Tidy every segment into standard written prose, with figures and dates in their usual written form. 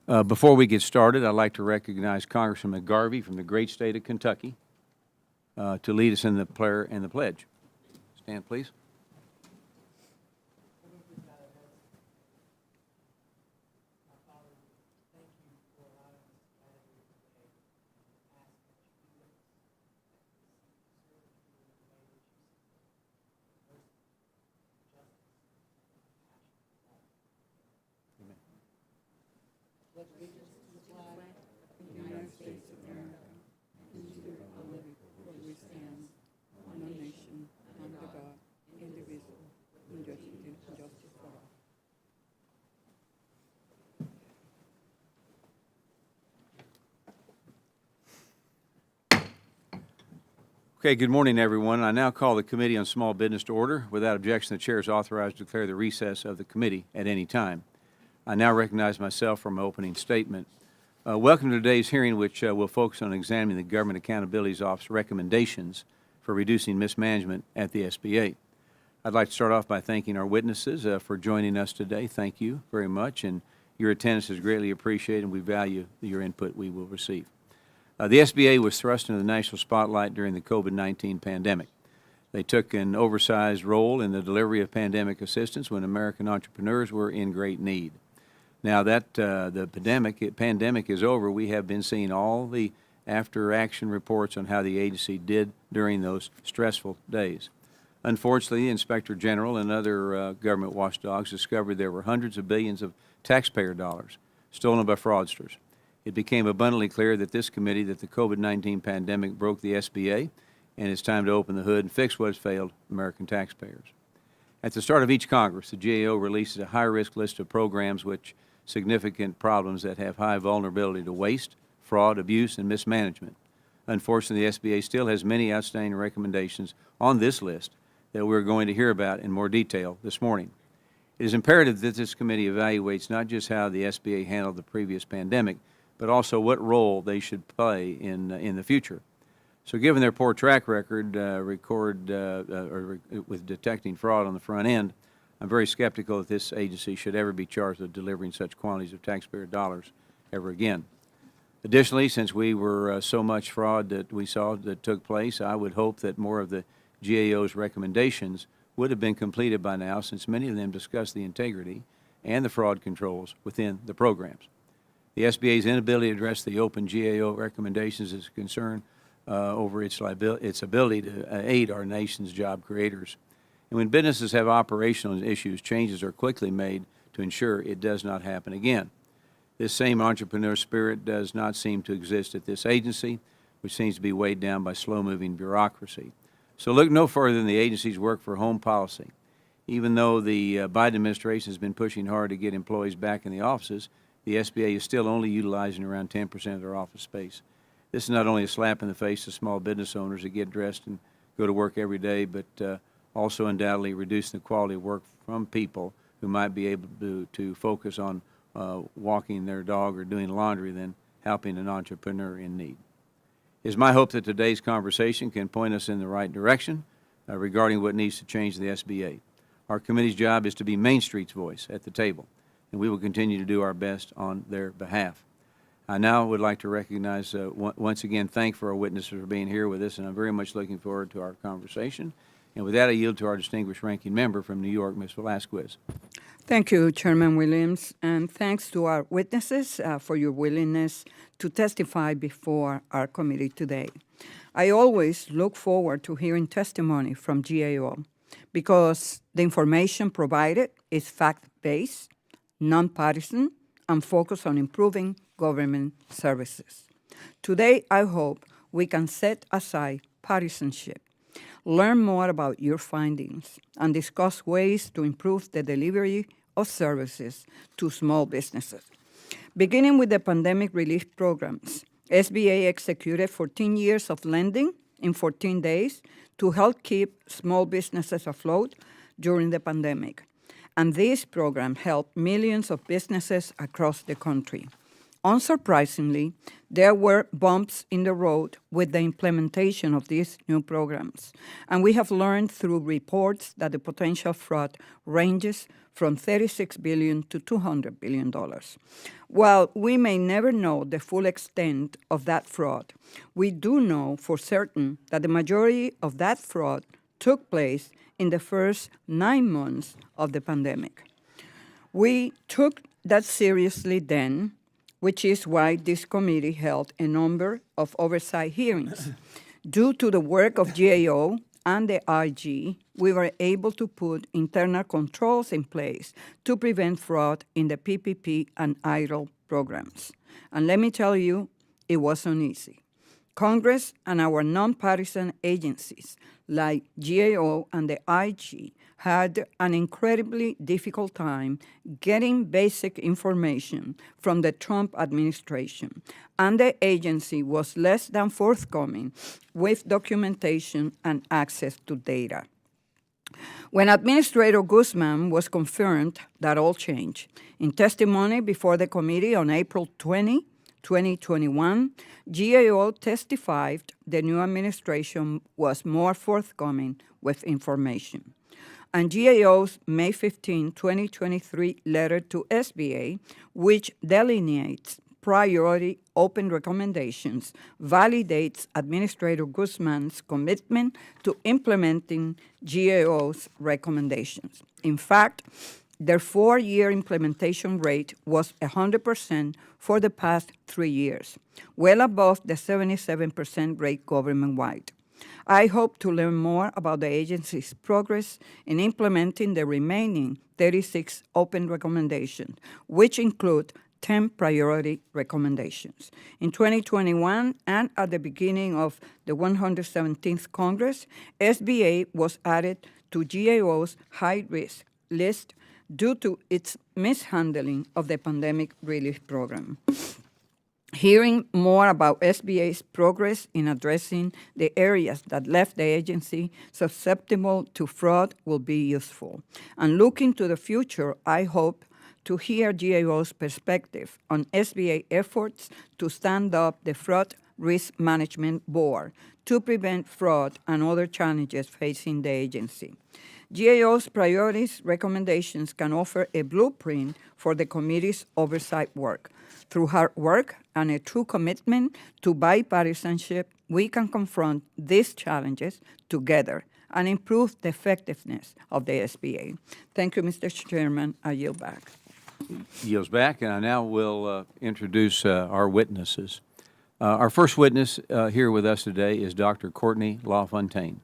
Before we get started, I'd like to recognize Congressman McGarvey from the great state of Kentucky to lead us in the prayer and the pledge. Stand, please. Okay, good morning, everyone. I now call the Committee on Small Business to order. Without objection, the Chair is authorized to declare the recess of the committee at any time. I now recognize myself for my opening statement. Welcome to today's hearing, which will focus on examining the Government Accountability Office recommendations for reducing mismanagement at the SBA. I'd like to start off by thanking our witnesses for joining us today. Thank you very much, and your attendance is greatly appreciated, and we value your input we will receive. The SBA was thrust into the national spotlight during the COVID-19 pandemic. They took an oversized role in the delivery of pandemic assistance when American entrepreneurs were in great need. Now that the pandemic is over, we have been seeing all the after-action reports on how the agency did during those stressful days. Unfortunately, the Inspector General and other government watchdogs discovered there were hundreds of billions of taxpayer dollars stolen by fraudsters. It became abundantly clear that this committee that the COVID-19 pandemic broke the SBA, and it's time to open the hood and fix what has failed American taxpayers. At the start of each Congress, the GAO releases a high-risk list of programs with significant problems that have high vulnerability to waste, fraud, abuse, and mismanagement. Unfortunately, the SBA still has many outstanding recommendations on this list that we're going to hear about in more detail this morning. It is imperative that this committee evaluates not just how the SBA handled the previous pandemic, but also what role they should play in the future. So given their poor track record with detecting fraud on the front end, I'm very skeptical that this agency should ever be charged with delivering such quantities of taxpayer dollars ever again. Additionally, since we were so much fraud that we saw that took place, I would hope that more of the GAO's recommendations would have been completed by now, since many of them discuss the integrity and the fraud controls within the programs. The SBA's inability to address the open GAO recommendations is a concern over its ability to aid our nation's job creators. And when businesses have operational issues, changes are quickly made to ensure it does not happen again. This same entrepreneur spirit does not seem to exist at this agency, which seems to be weighed down by slow-moving bureaucracy. So look no further than the agency's work for home policy. Even though the Biden administration has been pushing hard to get employees back in the offices, the SBA is still only utilizing around 10% of their office space. This is not only a slap in the face to small business owners that get dressed and go to work every day, but also undoubtedly reducing the quality of work from people who might be able to focus on walking their dog or doing laundry than helping an entrepreneur in need. It is my hope that today's conversation can point us in the right direction regarding what needs to change in the SBA. Our committee's job is to be Main Street's voice at the table, and we will continue to do our best on their behalf. I now would like to recognize, once again, thank for our witnesses for being here with us, and I'm very much looking forward to our conversation. And with that, I yield to our distinguished ranking member from New York, Ms. Velazquez. Thank you, Chairman Williams, and thanks to our witnesses for your willingness to testify before our committee today. I always look forward to hearing testimony from GAO because the information provided is fact-based, nonpartisan, and focused on improving government services. Today, I hope we can set aside partisanship, learn more about your findings, and discuss ways to improve the delivery of services to small businesses. Beginning with the pandemic relief programs, SBA executed 14 years of lending in 14 days to help keep small businesses afloat during the pandemic. And this program helped millions of businesses across the country. Unsurprisingly, there were bumps in the road with the implementation of these new programs, and we have learned through reports that the potential fraud ranges from $36 billion to $200 billion. While we may never know the full extent of that fraud, we do know for certain that the majority of that fraud took place in the first 9 months of the pandemic. We took that seriously then, which is why this committee held a number of oversight hearings. Due to the work of GAO and the IG, we were able to put internal controls in place to prevent fraud in the PPP and EIDL programs. And let me tell you, it wasn't easy. Congress and our nonpartisan agencies like GAO and the IG had an incredibly difficult time getting basic information from the Trump administration, and the agency was less than forthcoming with documentation and access to data. When Administrator Guzman was confirmed, that all changed. In testimony before the committee on April 20, 2021, GAO testified the new administration was more forthcoming with information. And GAO's May 15, 2023 letter to SBA, which delineates priority open recommendations, validates Administrator Guzman's commitment to implementing GAO's recommendations. In fact, their 4-year implementation rate was 100% for the past 3 years, well above the 77% rate government-wide. I hope to learn more about the agency's progress in implementing the remaining 36 open recommendations, which include 10 priority recommendations. In 2021 and at the beginning of the 117th Congress, SBA was added to GAO's high-risk list due to its mishandling of the pandemic relief program. Hearing more about SBA's progress in addressing the areas that left the agency susceptible to fraud will be useful. And looking to the future, I hope to hear GAO's perspective on SBA efforts to stand up the Fraud Risk Management Board to prevent fraud and other challenges facing the agency. GAO's priorities recommendations can offer a blueprint for the committee's oversight work. Through hard work and a true commitment to bipartisanship, we can confront these challenges together and improve the effectiveness of the SBA. Thank you, Mr. Chairman. I yield back. Yields back, and I now will introduce our witnesses. Our first witness here with us today is Dr. Courtney LaFountain.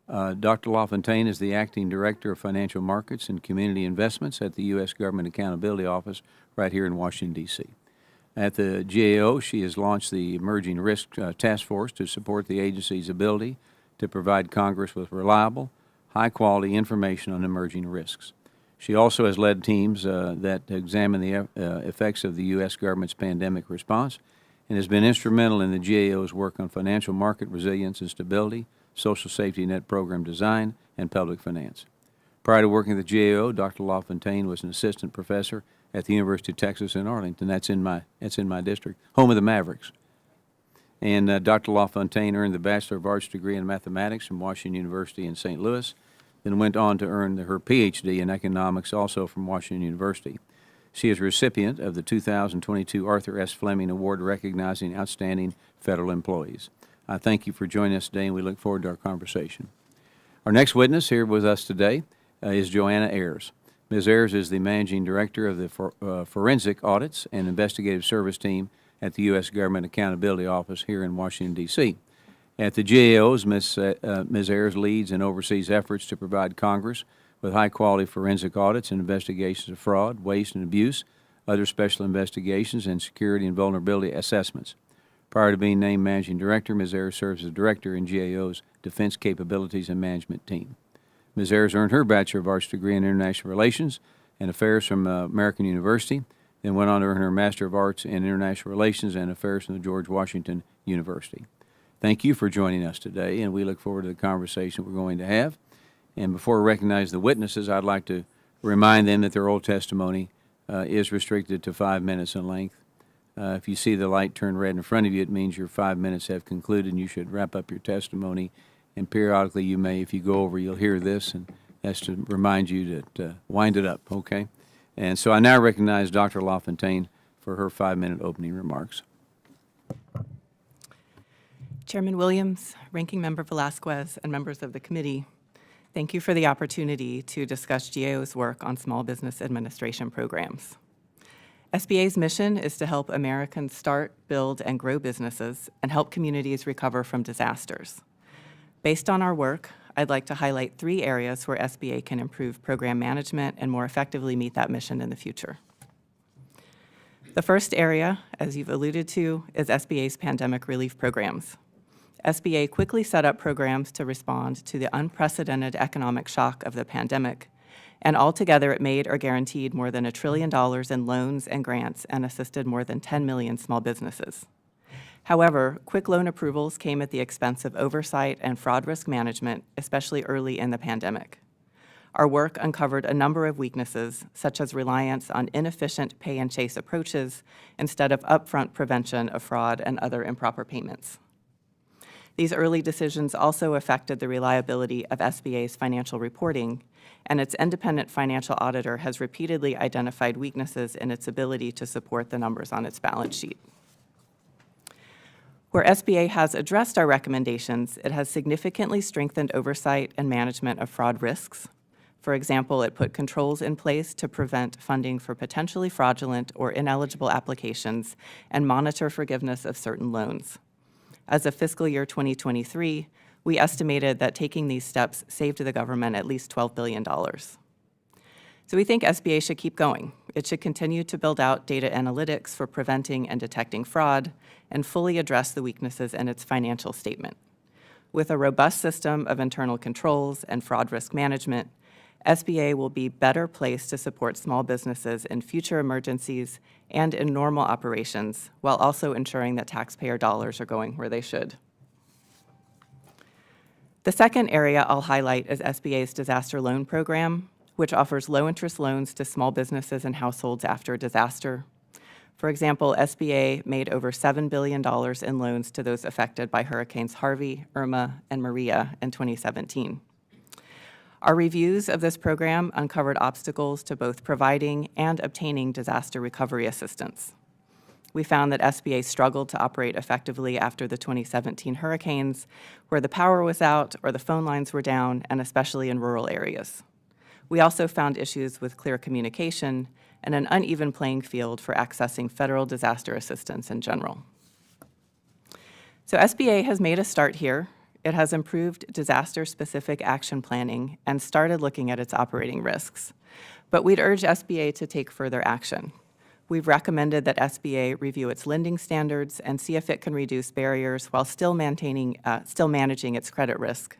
Dr. LaFountain is the Acting Director of Financial Markets and Community Investments at the U.S. Government Accountability Office right here in Washington, D.C. At the GAO, she has launched the Emerging Risk Task Force to support the agency's ability to provide Congress with reliable, high-quality information on emerging risks. She also has led teams that examine the effects of the U.S. government's pandemic response and has been instrumental in the GAO's work on financial market resilience and stability, social safety net program design, and public finance. Prior to working at the GAO, Dr. LaFountain was an assistant professor at the University of Texas in Arlington. That's in my district, home of the Mavericks. And Dr. LaFountain earned the Bachelor of Arts degree in mathematics from Washington University in St. Louis, then went on to earn her Ph.D. in economics also from Washington University. She is a recipient of the 2022 Arthur S. Fleming Award recognizing outstanding federal employees. I thank you for joining us today, and we look forward to our conversation. Our next witness here with us today is Johana Ayers. Ms. Ayers is the Managing Director of the Forensic Audits and Investigative Service Team at the U.S. Government Accountability Office here in Washington, D.C. At the GAOs, Ms. Ayers leads and oversees efforts to provide Congress with high-quality forensic audits and investigations of fraud, waste, and abuse, other special investigations, and security and vulnerability assessments. Prior to being named Managing Director, Ms. Ayers serves as Director in GAO's Defense Capabilities and Management Team. Ms. Ayers earned her Bachelor of Arts degree in International Relations and Affairs from American University, then went on to earn her Master of Arts in International Relations and Affairs from the George Washington University. Thank you for joining us today, and we look forward to the conversation we're going to have. And before we recognize the witnesses, I'd like to remind them that their oral testimony is restricted to 5 minutes in length. If you see the light turn red in front of you, it means your 5 minutes have concluded and you should wrap up your testimony. And periodically you may, if you go over, you'll hear this, and that's to remind you to wind it up, okay? And so I now recognize Dr. LaFountain for her 5-minute opening remarks. Chairman Williams, Ranking Member Velazquez, and members of the committee, thank you for the opportunity to discuss GAO's work on small business administration programs. SBA's mission is to help Americans start, build, and grow businesses and help communities recover from disasters. Based on our work, I'd like to highlight 3 areas where SBA can improve program management and more effectively meet that mission in the future. The first area, as you've alluded to, is SBA's pandemic relief programs. SBA quickly set up programs to respond to the unprecedented economic shock of the pandemic, and altogether it made or guaranteed more than $1 trillion in loans and grants and assisted more than 10 million small businesses. However, quick loan approvals came at the expense of oversight and fraud risk management, especially early in the pandemic. Our work uncovered a number of weaknesses, such as reliance on inefficient pay-and-chase approaches instead of upfront prevention of fraud and other improper payments. These early decisions also affected the reliability of SBA's financial reporting, and its independent financial auditor has repeatedly identified weaknesses in its ability to support the numbers on its balance sheet. Where SBA has addressed our recommendations, it has significantly strengthened oversight and management of fraud risks. For example, it put controls in place to prevent funding for potentially fraudulent or ineligible applications and monitor forgiveness of certain loans. As of fiscal year 2023, we estimated that taking these steps saved the government at least $12 billion. So we think SBA should keep going. It should continue to build out data analytics for preventing and detecting fraud and fully address the weaknesses in its financial statement. With a robust system of internal controls and fraud risk management, SBA will be better placed to support small businesses in future emergencies and in normal operations, while also ensuring that taxpayer dollars are going where they should. The second area I'll highlight is SBA's disaster loan program, which offers low-interest loans to small businesses and households after a disaster. For example, SBA made over $7 billion in loans to those affected by Hurricanes Harvey, Irma, and Maria in 2017. Our reviews of this program uncovered obstacles to both providing and obtaining disaster recovery assistance. We found that SBA struggled to operate effectively after the 2017 hurricanes, where the power was out or the phone lines were down, and especially in rural areas. We also found issues with clear communication and an uneven playing field for accessing federal disaster assistance in general. So SBA has made a start here. It has improved disaster-specific action planning and started looking at its operating risks. But we'd urge SBA to take further action. We've recommended that SBA review its lending standards and see if it can reduce barriers while still managing its credit risk.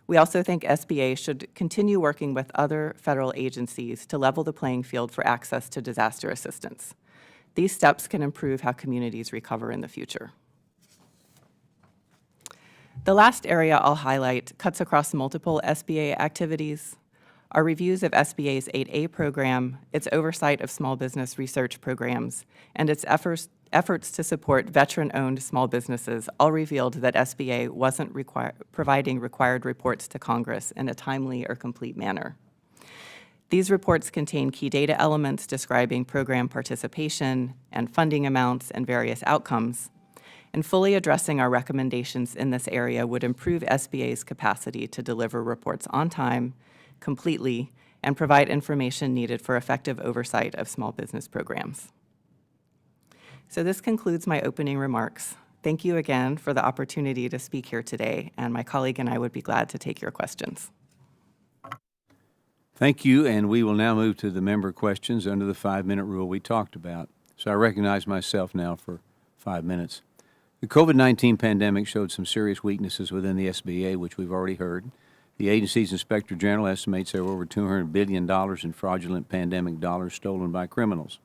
We also think SBA should continue working with other federal agencies to level the playing field for access to disaster assistance. These steps can improve how communities recover in the future. The last area I'll highlight cuts across multiple SBA activities. Our reviews of SBA's 8A program, its oversight of small business research programs, and its efforts to support veteran-owned small businesses all revealed that SBA wasn't providing required reports to Congress in a timely or complete manner. These reports contain key data elements describing program participation and funding amounts and various outcomes, and fully addressing our recommendations in this area would improve SBA's capacity to deliver reports on time, completely, and provide information needed for effective oversight of small business programs. So this concludes my opening remarks. Thank you again for the opportunity to speak here today, and my colleague and I would be glad to take your questions. Thank you, and we will now move to the member questions under the 5-minute rule we talked about. So I recognize myself now for 5 minutes. The COVID-19 pandemic showed some serious weaknesses within the SBA, which we've already heard. The agency's Inspector General estimates there were over $200 billion in fraudulent pandemic dollars stolen by criminals.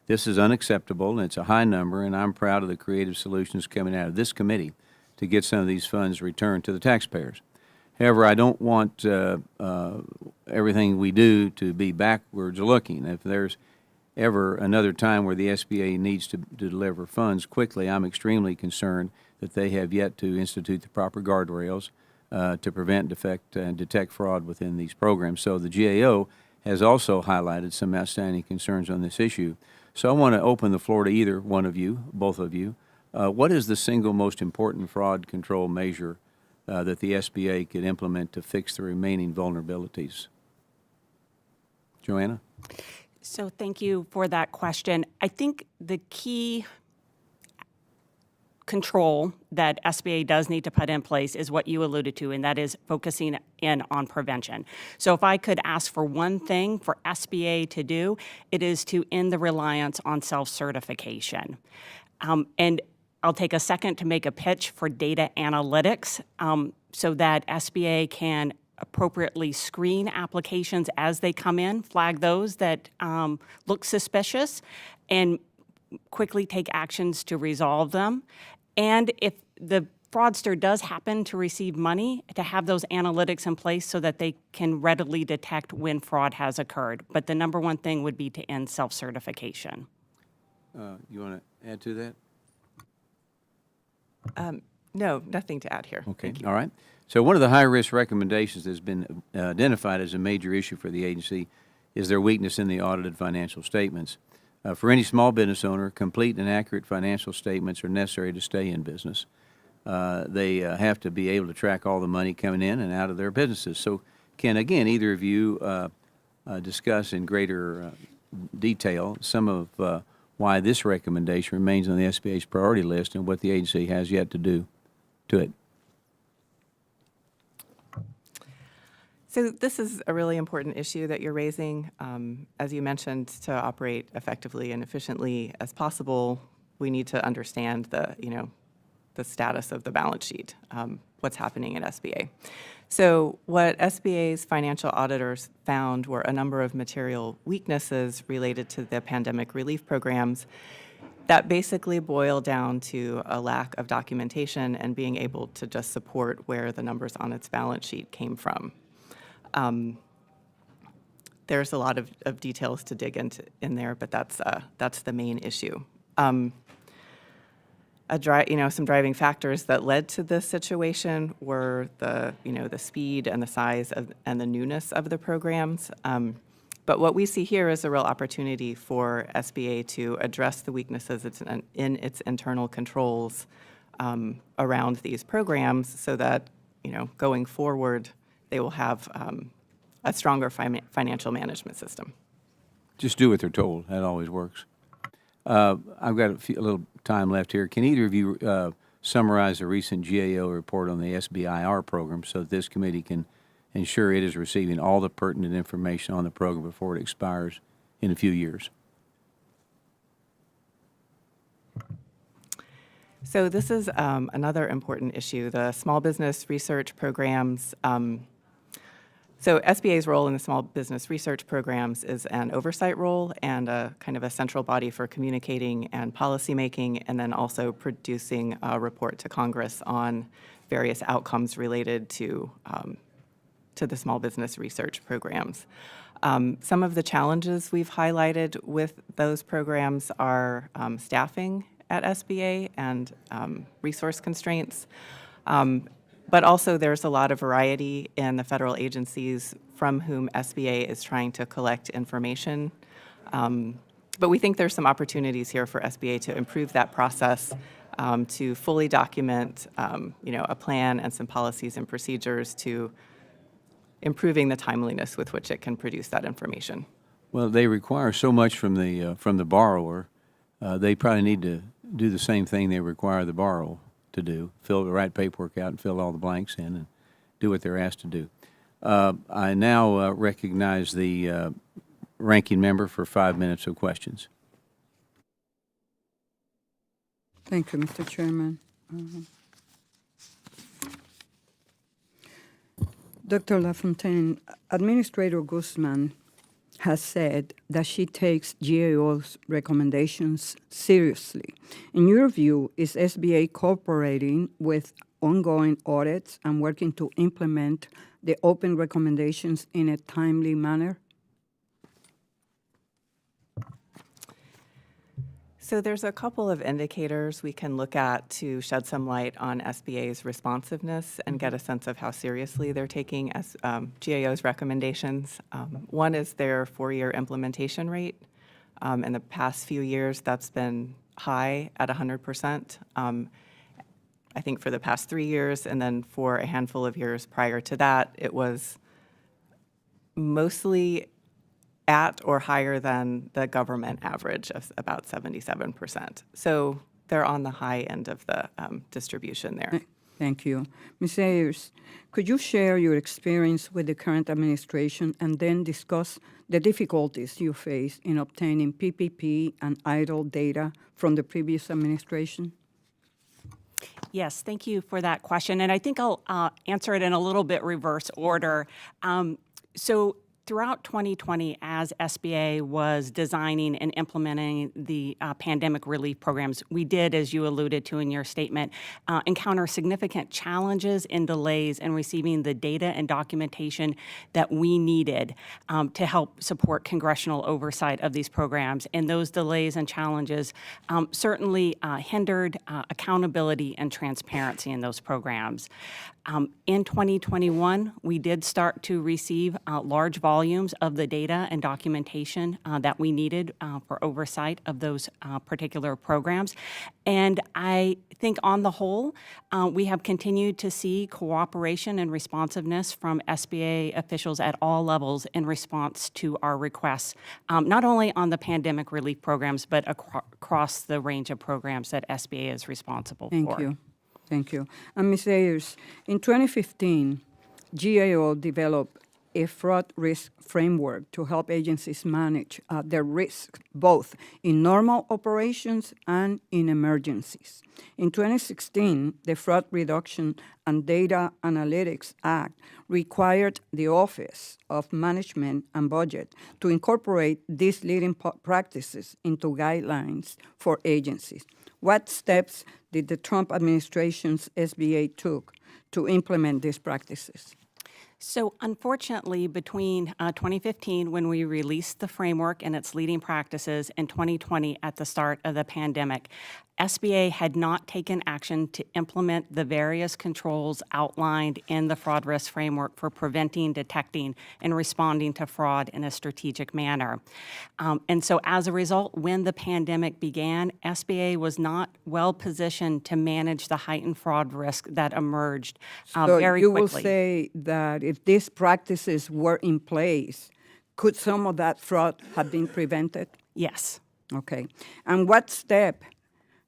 This is unacceptable, and it's a high number, and I'm proud of the creative solutions coming out of this committee to get some of these funds returned to the taxpayers. However, I don't want everything we do to be backwards looking. If there's ever another time where the SBA needs to deliver funds quickly, I'm extremely concerned that they have yet to institute the proper guardrails to prevent, defect, and detect fraud within these programs. So the GAO has also highlighted some outstanding concerns on this issue. So I want to open the floor to either one of you, both of you. What is the single most important fraud control measure that the SBA could implement to fix the remaining vulnerabilities? Johana? So thank you for that question. I think the key control that SBA does need to put in place is what you alluded to, and that is focusing in on prevention. So if I could ask for one thing for SBA to do, it is to end the reliance on self-certification. And I'll take a second to make a pitch for data analytics so that SBA can appropriately screen applications as they come in, flag those that look suspicious, and quickly take actions to resolve them. And if the fraudster does happen to receive money, to have those analytics in place so that they can readily detect when fraud has occurred. But the number one thing would be to end self-certification. You want to add to that? No, nothing to add here. Okay, all right. So one of the high-risk recommendations that's been identified as a major issue for the agency is their weakness in the audited financial statements. For any small business owner, complete and accurate financial statements are necessary to stay in business. They have to be able to track all the money coming in and out of their businesses. So can, again, either of you discuss in greater detail some of why this recommendation remains on the SBA's priority list and what the agency has yet to do to it? So this is a really important issue that you're raising. As you mentioned, to operate effectively and efficiently as possible, we need to understand the status of the balance sheet, what's happening at SBA. So what SBA's financial auditors found were a number of material weaknesses related to the pandemic relief programs that basically boil down to a lack of documentation and being able to just support where the numbers on its balance sheet came from. There's a lot of details to dig into in there, but that's the main issue. Some driving factors that led to this situation were the speed and the size and the newness of the programs. But what we see here is a real opportunity for SBA to address the weaknesses in its internal controls around these programs, so that going forward they will have a stronger financial management system. Just do what they're told. That always works. I've got a little time left here. Can either of you summarize a recent GAO report on the SBIR program so that this committee can ensure it is receiving all the pertinent information on the program before it expires in a few years? So this is another important issue, the small business research programs. So SBA's role in the small business research programs is an oversight role and a kind of a central body for communicating and policymaking, and then also producing a report to Congress on various outcomes related to the small business research programs. Some of the challenges we've highlighted with those programs are staffing at SBA and resource constraints. But also there's a lot of variety in the federal agencies from whom SBA is trying to collect information. But we think there's some opportunities here for SBA to improve that process, to fully document a plan and some policies and procedures to improving the timeliness with which it can produce that information. Well, they require so much from the borrower. They probably need to do the same thing they require the borrower to do, fill the right paperwork out and fill all the blanks in and do what they're asked to do. I now recognize the ranking member for 5 minutes of questions. Thank you, Mr. Chairman. Dr. LaFountain, Administrator Guzman has said that she takes GAO's recommendations seriously. In your view, is SBA cooperating with ongoing audits and working to implement the open recommendations in a timely manner? So there's a couple of indicators we can look at to shed some light on SBA's responsiveness and get a sense of how seriously they're taking GAO's recommendations. One is their 4-year implementation rate. In the past few years, that's been high at 100%. I think for the past 3 years, and then for a handful of years prior to that, it was mostly at or higher than the government average of about 77%. So they're on the high end of the distribution there. Thank you. Ms. Ayers, could you share your experience with the current administration and then discuss the difficulties you face in obtaining PPP and idle data from the previous administration? Yes, thank you for that question. And I think I'll answer it in a little bit reverse order. So throughout 2020, as SBA was designing and implementing the pandemic relief programs, we did, as you alluded to in your statement, encounter significant challenges and delays in receiving the data and documentation that we needed to help support congressional oversight of these programs. And those delays and challenges certainly hindered accountability and transparency in those programs. In 2021, we did start to receive large volumes of the data and documentation that we needed for oversight of those particular programs. And I think on the whole, we have continued to see cooperation and responsiveness from SBA officials at all levels in response to our requests, not only on the pandemic relief programs, but across the range of programs that SBA is responsible for. Thank you. Thank you. And Ms. Ayers, in 2015, GAO developed a fraud risk framework to help agencies manage their risks, both in normal operations and in emergencies. In 2016, the Fraud Reduction and Data Analytics Act required the Office of Management and Budget to incorporate these leading practices into guidelines for agencies. What steps did the Trump administration's SBA took to implement these practices? So unfortunately, between 2015, when we released the framework and its leading practices, and 2020 at the start of the pandemic, SBA had not taken action to implement the various controls outlined in the fraud risk framework for preventing, detecting, and responding to fraud in a strategic manner. And so as a result, when the pandemic began, SBA was not well positioned to manage the heightened fraud risk that emerged very quickly. So you will say that if these practices were in place, could some of that fraud have been prevented? Yes. Okay. And what step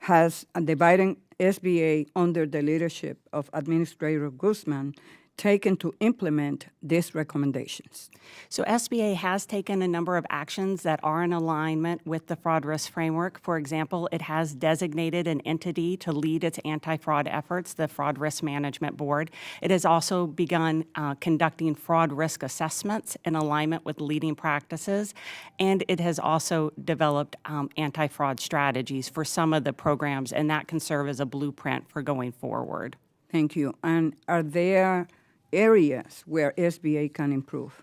has the Biden SBA, under the leadership of Administrator Guzman, taken to implement these recommendations? So SBA has taken a number of actions that are in alignment with the fraud risk framework. For example, it has designated an entity to lead its anti-fraud efforts, the Fraud Risk Management Board. It has also begun conducting fraud risk assessments in alignment with leading practices, and it has also developed anti-fraud strategies for some of the programs, and that can serve as a blueprint for going forward. Thank you. And are there areas where SBA can improve?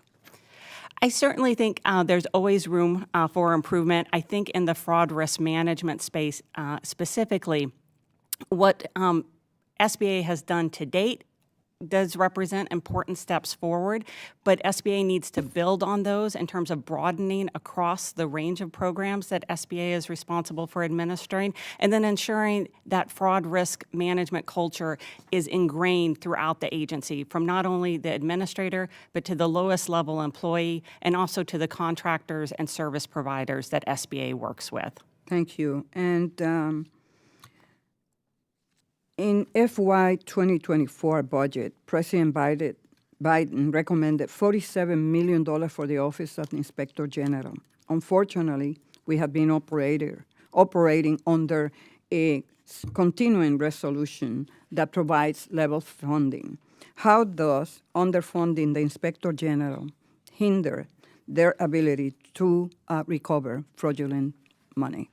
I certainly think there's always room for improvement. I think in the fraud risk management space specifically, what SBA has done to date does represent important steps forward, but SBA needs to build on those in terms of broadening across the range of programs that SBA is responsible for administering, and then ensuring that fraud risk management culture is ingrained throughout the agency, from not only the administrator, but to the lowest level employee, and also to the contractors and service providers that SBA works with. Thank you. And in FY 2024 budget, President Biden recommended $47 million for the Office of the Inspector General. Unfortunately, we have been operating under a continuing resolution that provides level funding. How does underfunding the Inspector General hinder their ability to recover fraudulent money?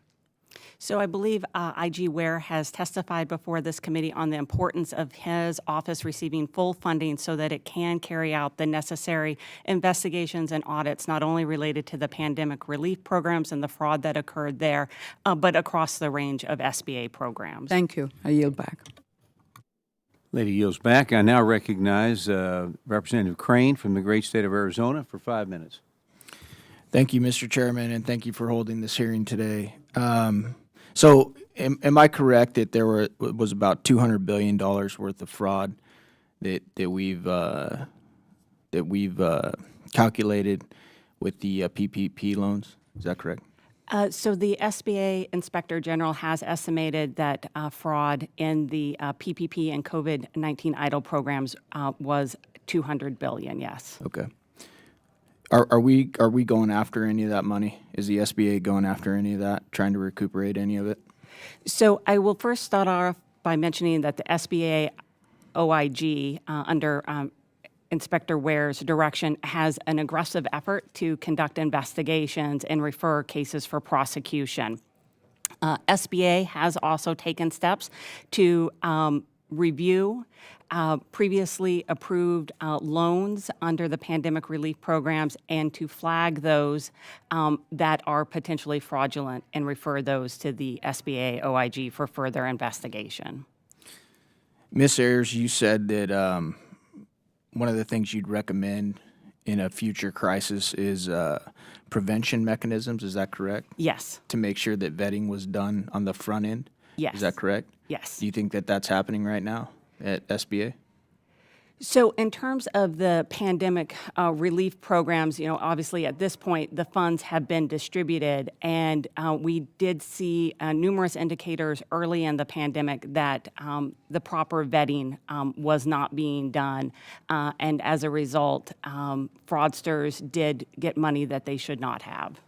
So I believe IG Ware has testified before this committee on the importance of his office receiving full funding so that it can carry out the necessary investigations and audits, not only related to the pandemic relief programs and the fraud that occurred there, but across the range of SBA programs. Thank you. I yield back. Lady yields back. I now recognize Representative Crane from the great state of Arizona for 5 minutes. Thank you, Mr. Chairman, and thank you for holding this hearing today. So, am I correct that there was about $200 billion worth of fraud that we've calculated with the PPP loans? Is that correct? So the SBA Inspector General has estimated that fraud in the PPP and COVID-19 EIDL programs was $200 billion, yes. Okay. Are we going after any of that money? Is the SBA going after any of that, trying to recuperate any of it? So I will first start off by mentioning that the SBA OIG under Inspector Ware's direction has an aggressive effort to conduct investigations and refer cases for prosecution. SBA has also taken steps to review previously approved loans under the pandemic relief programs and to flag those that are potentially fraudulent and refer those to the SBA OIG for further investigation. Ms. Ayers, you said that one of the things you'd recommend in a future crisis is prevention mechanisms. Is that correct? Yes. To make sure that vetting was done on the front end? Yes. Is that correct? Yes. Do you think that that's happening right now at SBA? So in terms of the pandemic relief programs, you know, obviously at this point, the funds have been distributed, and we did see numerous indicators early in the pandemic that the proper vetting was not being done, and as a result, fraudsters did get money that they should not have.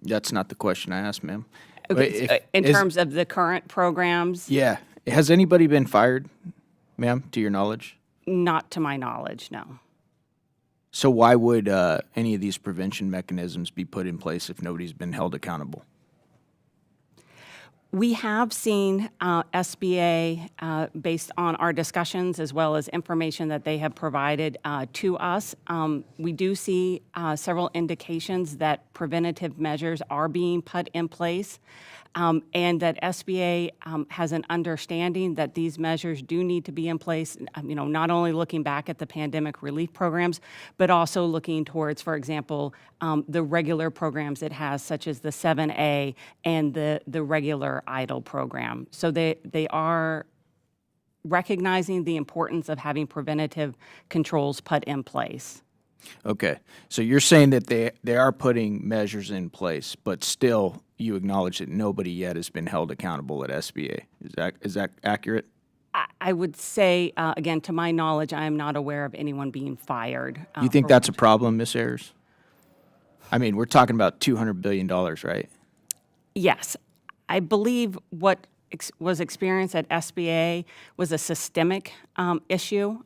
That's not the question I asked, ma'am. Okay, But in terms of the current programs, yeah. Has anybody been fired, ma'am, to your knowledge? not to my knowledge, no. So why would any of these prevention mechanisms be put in place if nobody's been held accountable? We have seen SBA, based on our discussions as well as information that they have provided to us, we do see several indications that preventative measures are being put in place, and that SBA has an understanding that these measures do need to be in place, you know, not only looking back at the pandemic relief programs, but also looking towards, for example, the regular programs it has, such as the 7A and the regular EIDL program. So they are recognizing the importance of having preventative controls put in place. Okay. So you're saying that they are putting measures in place, but still you acknowledge that nobody yet has been held accountable at SBA. Is that accurate? I would say, again, to my knowledge, I am not aware of anyone being fired. You think that's a problem, Ms. Ayers? I mean, we're talking about $200 billion, right? Yes. I believe what was experienced at SBA was a systemic issue.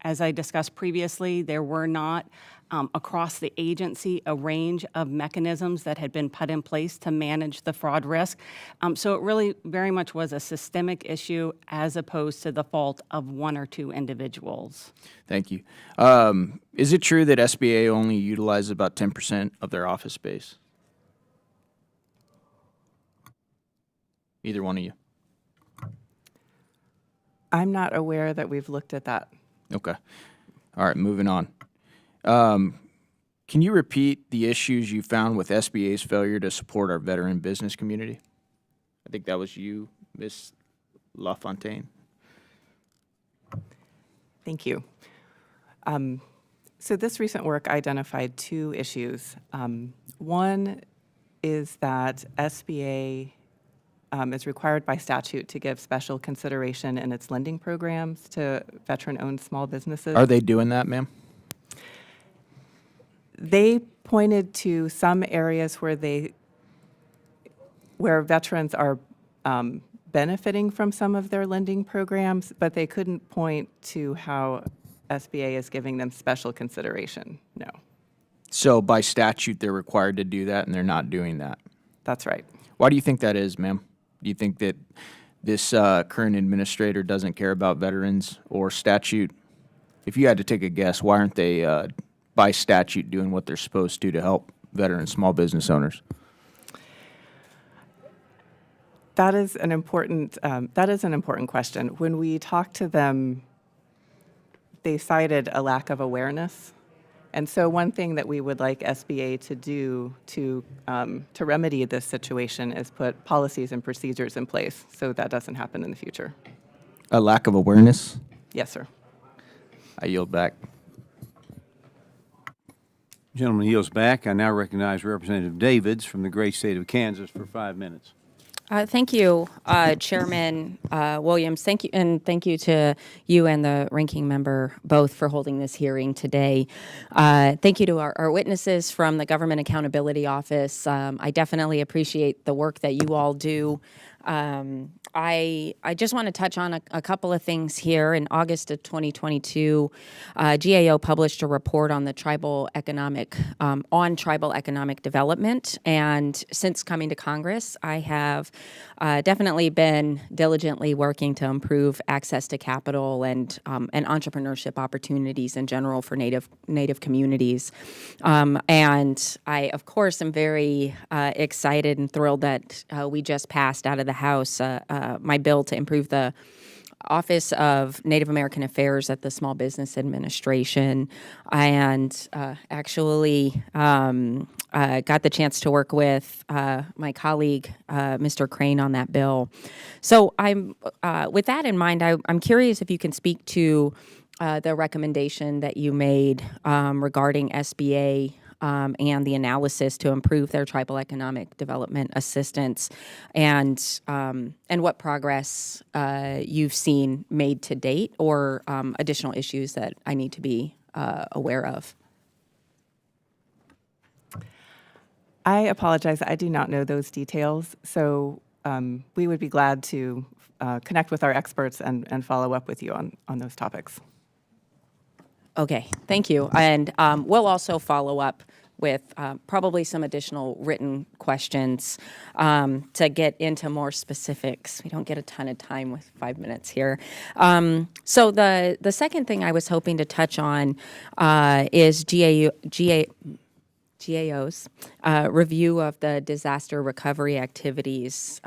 As I discussed previously, there were not across the agency a range of mechanisms that had been put in place to manage the fraud risk. So it really very much was a systemic issue as opposed to the fault of one or two individuals. Thank you. Is it true that SBA only utilizes about 10% of their office space? Either one of you. I'm not aware that we've looked at that. Okay. All right, moving on. Can you repeat the issues you found with SBA's failure to support our veteran business community? I think that was you, Ms. LaFountain. Thank you. So this recent work identified two issues. One is that SBA is required by statute to give special consideration in its lending programs to veteran-owned small businesses. Are they doing that, ma'am? They pointed to some areas where veterans are benefiting from some of their lending programs, but they couldn't point to how SBA is giving them special consideration. No, So by statute, they're required to do that, and they're not doing that. that's right. Why do you think that is, ma'am? Do you think that this current administrator doesn't care about veterans or statute? If you had to take a guess, why aren't they, by statute, doing what they're supposed to help veteran small business owners? That is an important question. When we talked to them, they cited a lack of awareness. And so one thing that we would like SBA to do to remedy this situation is put policies and procedures in place so that doesn't happen in the future. A lack of awareness? Yes, sir. I yield back. Gentleman yields back. I now recognize Representative Davids from the great state of Kansas for 5 minutes. Thank you, Chairman Williams. Thank you, and thank you to you and the ranking member both for holding this hearing today. Thank you to our witnesses from the Government Accountability Office. I definitely appreciate the work that you all do. I just want to touch on a couple of things here. In August of 2022, GAO published a report on the tribal economic development. And since coming to Congress, I have definitely been diligently working to improve access to capital and entrepreneurship opportunities in general for Native communities. And I, of course, am very excited and thrilled that we just passed out of the House my bill to improve the Office of Native American Affairs at the Small Business Administration, and actually got the chance to work with my colleague, Mr. Crane, on that bill. So I'm, with that in mind, I'm curious if you can speak to the recommendation that you made regarding SBA and the analysis to improve their tribal economic development assistance, and what progress you've seen made to date, or additional issues that I need to be aware of. I apologize. I do not know those details. So we would be glad to connect with our experts and follow up with you on those topics. Okay, thank you. And we'll also follow up with probably some additional written questions to get into more specifics. We don't get a ton of time with 5 minutes here. So the second thing I was hoping to touch on is GAO's review of the disaster recovery activities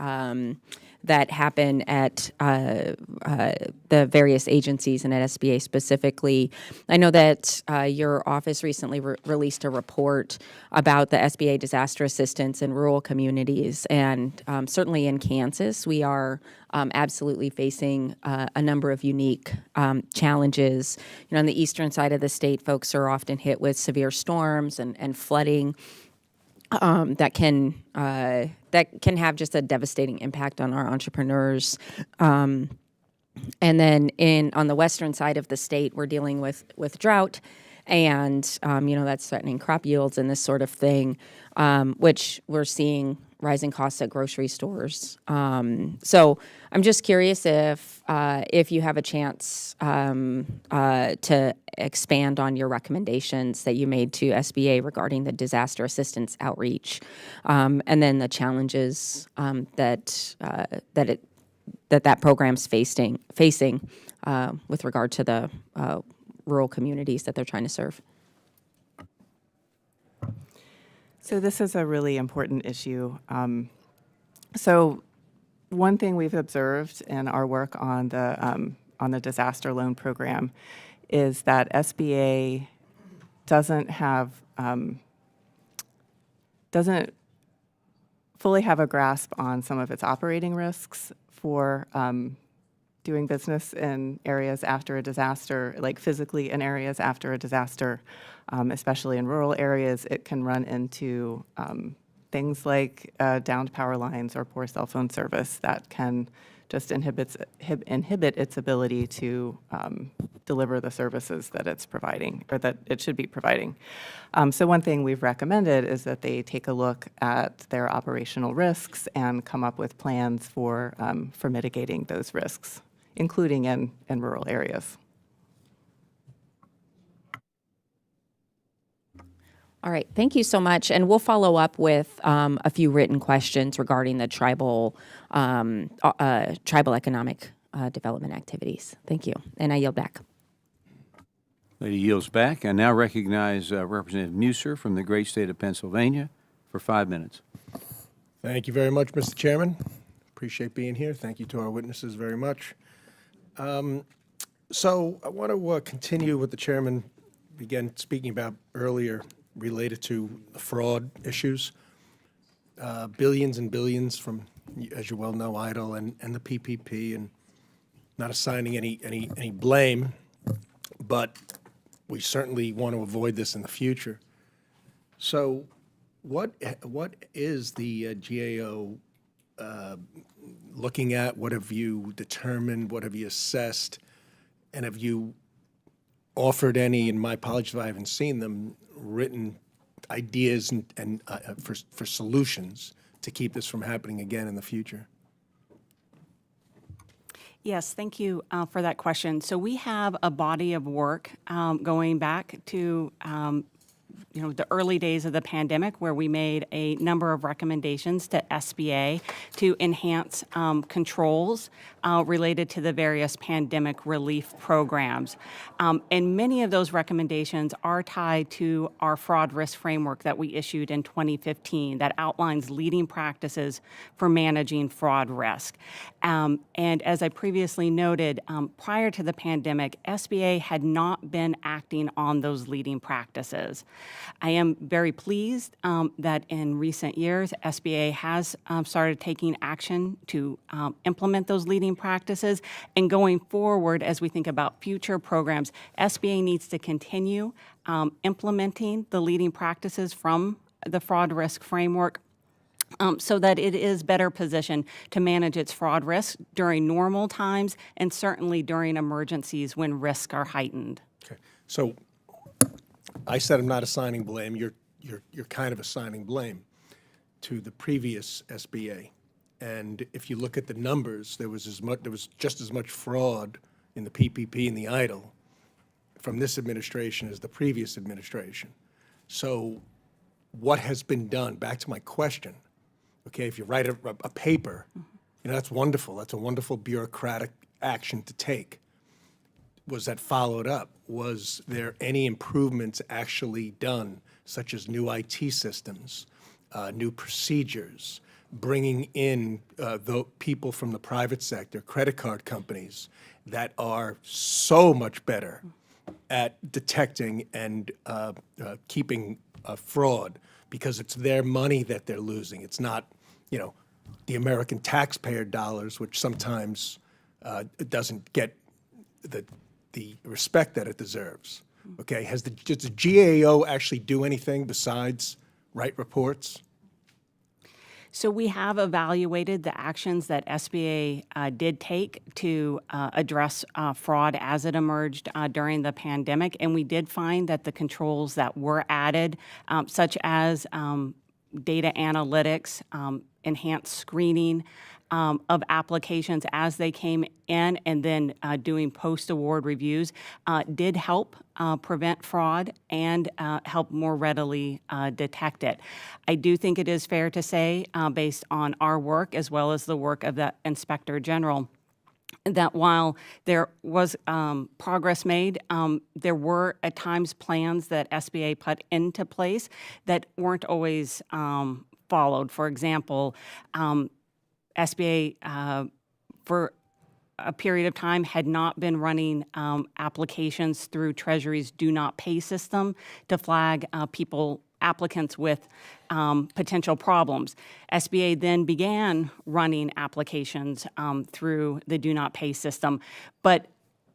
that happen at the various agencies and at SBA specifically. I know that your office recently released a report about the SBA disaster assistance in rural communities, and certainly in Kansas, we are absolutely facing a number of unique challenges. You know, on the eastern side of the state, folks are often hit with severe storms and flooding. That can have just a devastating impact on our entrepreneurs. And then on the western side of the state, we're dealing with drought, and that's threatening crop yields and this sort of thing, which we're seeing rising costs at grocery stores. So I'm just curious if you have a chance to expand on your recommendations that you made to SBA regarding the disaster assistance outreach, and then the challenges that program's facing with regard to the rural communities that they're trying to serve. So this is a really important issue. So one thing we've observed in our work on the disaster loan program is that SBA doesn't fully have a grasp on some of its operating risks for doing business in areas after a disaster, like physically in areas after a disaster, especially in rural areas. It can run into things like downed power lines or poor cell phone service that can just inhibit its ability to deliver the services that it's providing, or that it should be providing. So one thing we've recommended is that they take a look at their operational risks and come up with plans for mitigating those risks, including in rural areas. All right, thank you so much. And we'll follow up with a few written questions regarding the tribal economic development activities. Thank you. And I yield back. Lady yields back. I now recognize Representative Meuser from the great state of Pennsylvania for 5 minutes. Thank you very much, Mr. Chairman. Appreciate being here. Thank you to our witnesses very much. So I want to continue what the chairman began speaking about earlier related to the fraud issues. Billions and billions from, as you well know, EIDL and the PPP, and not assigning any blame, but we certainly want to avoid this in the future. So what is the GAO looking at? What have you determined? What have you assessed? And have you offered any, and my apologies if I haven't seen them, written ideas and for solutions to keep this from happening again in the future? Yes, thank you for that question. So we have a body of work going back to the early days of the pandemic, where we made a number of recommendations to SBA to enhance controls related to the various pandemic relief programs. And many of those recommendations are tied to our fraud risk framework that we issued in 2015 that outlines leading practices for managing fraud risk. And as I previously noted, prior to the pandemic, SBA had not been acting on those leading practices. I am very pleased that in recent years, SBA has started taking action to implement those leading practices. And going forward, as we think about future programs, SBA needs to continue implementing the leading practices from the fraud risk framework so that it is better positioned to manage its fraud risk during normal times and certainly during emergencies when risks are heightened. Okay. So I said I'm not assigning blame. You're kind of assigning blame to the previous SBA. And if you look at the numbers, there was just as much fraud in the PPP and the EIDL from this administration as the previous administration. So what has been done? Back to my question. Okay, if you write a paper, that's wonderful. That's a wonderful bureaucratic action to take. Was that followed up? Was there any improvements actually done, such as new IT systems, new procedures, bringing in the people from the private sector, credit card companies that are so much better at detecting and keeping fraud, because it's their money that they're losing. It's not, the American taxpayer dollars, which sometimes it doesn't get the respect that it deserves. Okay, does the GAO actually do anything besides write reports? So we have evaluated the actions that SBA did take to address fraud as it emerged during the pandemic, and we did find that the controls that were added, such as data analytics, enhanced screening of applications as they came in, and then doing post-award reviews, did help prevent fraud and help more readily detect it. I do think it is fair to say, based on our work as well as the work of the Inspector General, that while there was progress made, there were at times plans that SBA put into place that weren't always followed. For example, SBA, for a period of time, had not been running applications through Treasury's Do Not Pay system to flag applicants with potential problems. SBA then began running applications through the Do Not Pay system, but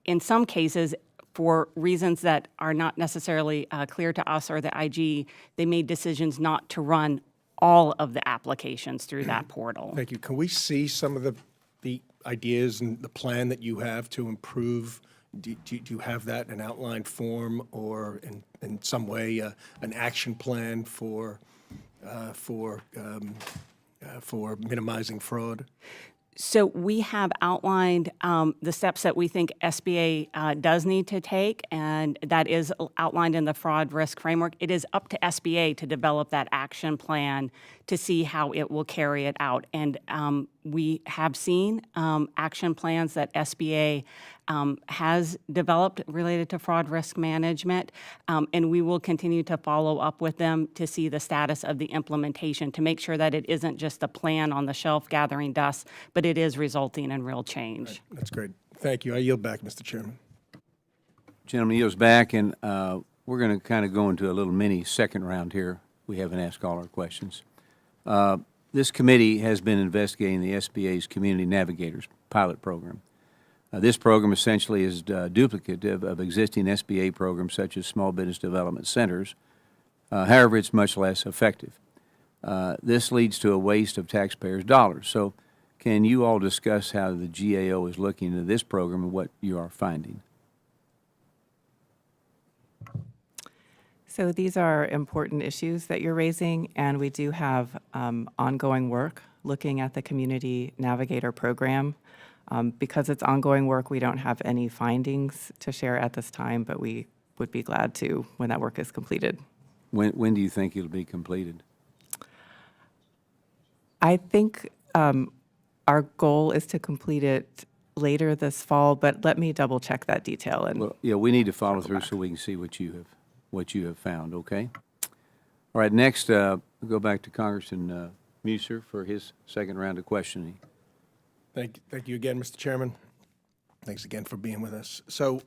in some cases, for reasons that are not necessarily clear to us or the IG, they made decisions not to run all of the applications through that portal. Thank you. Can we see some of the ideas and the plan that you have to improve? Do you have that in outline form or in some way an action plan for minimizing fraud? So we have outlined the steps that we think SBA does need to take, and that is outlined in the fraud risk framework. It is up to SBA to develop that action plan to see how it will carry it out. And we have seen action plans that SBA has developed related to fraud risk management, and we will continue to follow up with them to see the status of the implementation to make sure that it isn't just a plan on the shelf gathering dust, but it is resulting in real change. That's great. Thank you. I yield back, Mr. Chairman. Gentleman yields back, and we're going to kind of go into a little mini second round here. We haven't asked all our questions. This committee has been investigating the SBA's Community Navigators pilot program. This program essentially is duplicative of existing SBA programs such as Small Business Development Centers. However, it's much less effective. This leads to a waste of taxpayers' dollars. So can you all discuss how the GAO is looking into this program and what you are finding? So these are important issues that you're raising, and we do have ongoing work looking at the Community Navigator program. Because it's ongoing work, we don't have any findings to share at this time, but we would be glad to when that work is completed. When do you think it'll be completed? I think our goal is to complete it later this fall, but let me double check that detail. And Well, yeah, we need to follow through so we can see what you have found, okay? All right, next, we'll go back to Congressman Meuser for his second round of questioning. Thank you again, Mr. Chairman. Thanks again for being with us. So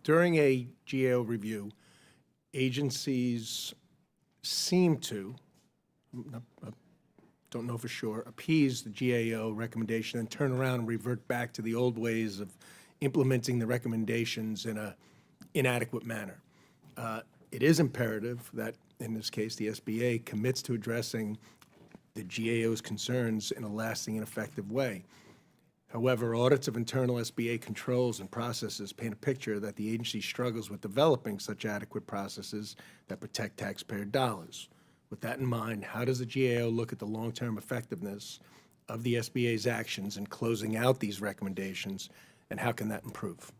during a GAO review, agencies seem to, don't know for sure, appease the GAO recommendation and turn around and revert back to the old ways of implementing the recommendations in an inadequate manner. It is imperative that, in this case, the SBA commits to addressing the GAO's concerns in a lasting and effective way. However, audits of internal SBA controls and processes paint a picture that the agency struggles with developing such adequate processes that protect taxpayer dollars. With that in mind, how does the GAO look at the long-term effectiveness of the SBA's actions in closing out these recommendations, and how can that improve?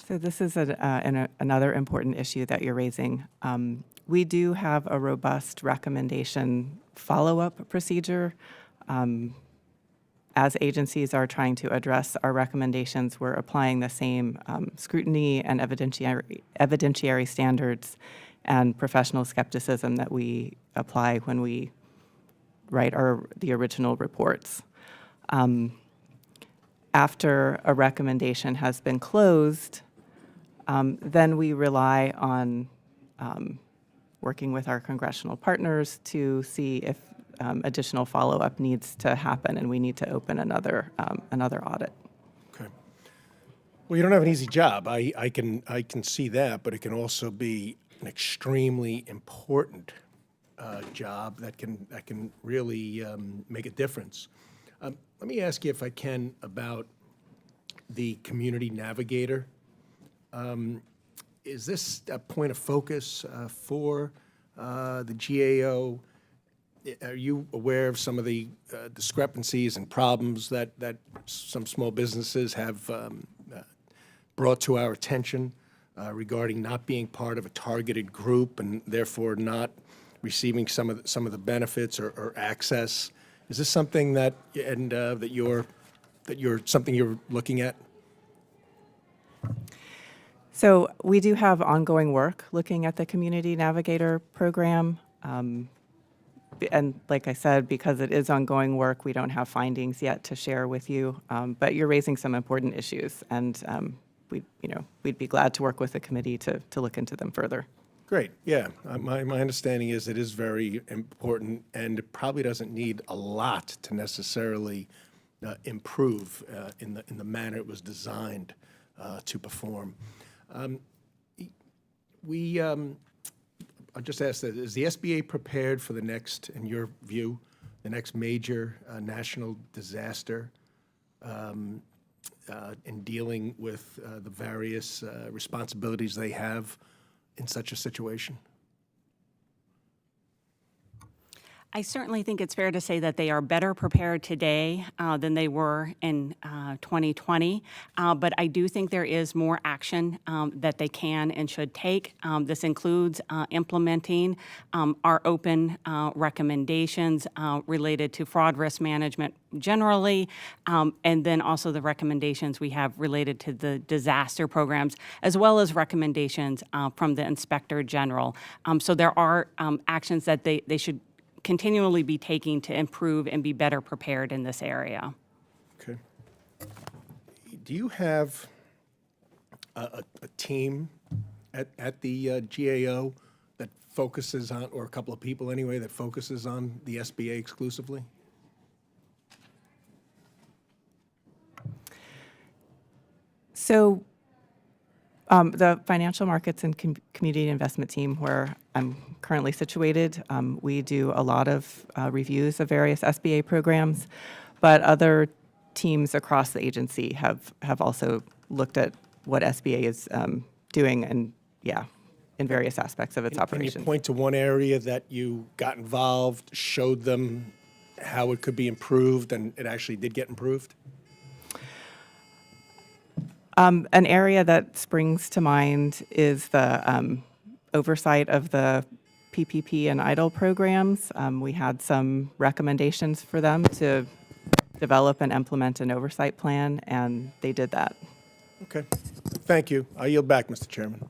so this is another important issue that you're raising. We do have a robust recommendation follow-up procedure. As agencies are trying to address our recommendations, we're applying the same scrutiny and evidentiary standards and professional skepticism that we apply when we write the original reports. After a recommendation has been closed, then we rely on working with our congressional partners to see if additional follow-up needs to happen, and we need to open another audit. Okay. Well, you don't have an easy job. I can see that, but it can also be an extremely important job that can really make a difference. Let me ask you, if I can, about the Community Navigator. Is this a point of focus for the GAO? Are you aware of some of the discrepancies and problems that some small businesses have brought to our attention regarding not being part of a targeted group and therefore not receiving some of the benefits or access? Is this something that you're looking at? So we do have ongoing work looking at the Community Navigator program. And like I said, because it is ongoing work, we don't have findings yet to share with you. But you're raising some important issues, and we'd be glad to work with the committee to look into them further. Great, yeah. My understanding is it is very important, and it probably doesn't need a lot to necessarily improve in the manner it was designed to perform. I'll just ask that, is the SBA prepared for the next, in your view, the next major national disaster in dealing with the various responsibilities they have in such a situation? I certainly think it's fair to say that they are better prepared today than they were in 2020, but I do think there is more action that they can and should take. This includes implementing our open recommendations related to fraud risk management generally, and then also the recommendations we have related to the disaster programs, as well as recommendations from the Inspector General. So there are actions that they should continually be taking to improve and be better prepared in this area. Okay. Do you have a team at the GAO that focuses on, or a couple of people anyway, that focuses on the SBA exclusively? So the Financial Markets and Community Investment Team, where I'm currently situated, we do a lot of reviews of various SBA programs, but other teams across the agency have also looked at what SBA is doing and, in various aspects of its operations. Can you point to one area that you got involved, showed them how it could be improved, and it actually did get improved? An area that springs to mind is the oversight of the PPP and EIDL programs. We had some recommendations for them to develop and implement an oversight plan, and they did that. Okay. Thank you. I yield back, Mr. Chairman.